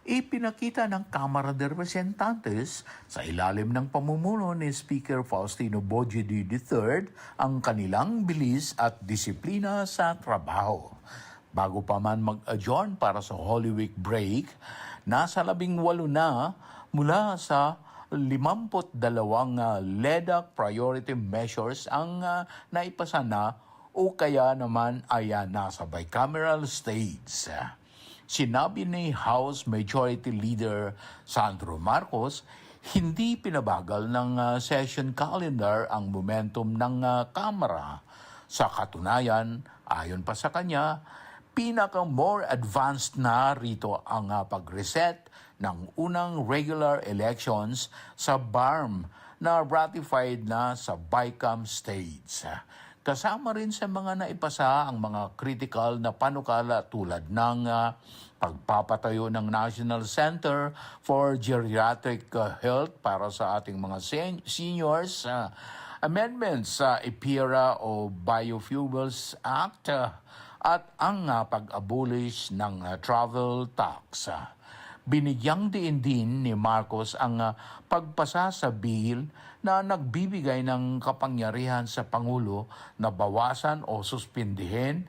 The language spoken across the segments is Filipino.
Ipinakita ng Kamara de Representantes sa ilalim ng pamumuno ni Speaker Faustino Bojidy III ang kanilang bilis at disiplina sa trabaho. Bago pa man mag-adjourn para sa Holy Week break, nasa 18 na mula sa 52 LEDAC priority measures ang naipasa na o kaya naman ay nasa bicameral stage. Sinabi ni House Majority Leader Sandro Marcos, hindi pinabagal ng session calendar ang momentum ng Kamara. Sa katunayan, ayon pa sa kanya, pinaka-more advanced na rito ang pag-reset ng unang regular elections sa BARM na ratified na sa BICAM stage. Kasama rin sa mga naipasa ang mga critical na panukala tulad ng pagpapatayo ng National Center for Geriatric Health para sa ating mga seniors, amendments sa EPIRA o Biofuels Act, at ang pag-abolish ng travel tax. Binigyang diin din ni Marcos ang pagpasa sa bill na nagbibigay ng kapangyarihan sa Pangulo na bawasan o suspindihin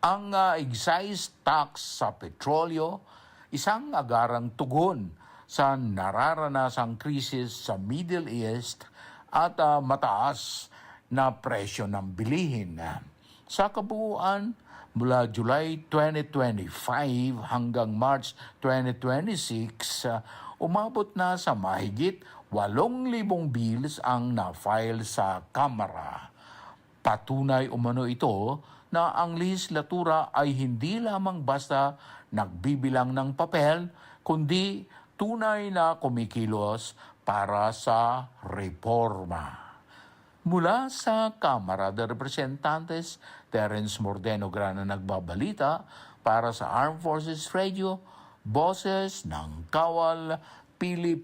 ang excise tax sa petrolyo, isang agarang tugon sa nararanasang krisis sa Middle East at mataas na presyo ng bilihin. Sa kabuuan, mula July 2025 hanggang March 2026, umabot na sa mahigit 8,000 bills ang na-file sa Kamara. Patunay umano ito na ang lehislatura ay hindi lamang basta nagbibilang ng papel, kundi tunay na kumikilos para sa reforma. Mula sa Kamara de Representantes, Terence Mordeno Grana nagbabalita para sa Armed Forces Radio, Boses ng Kawal Pilipino.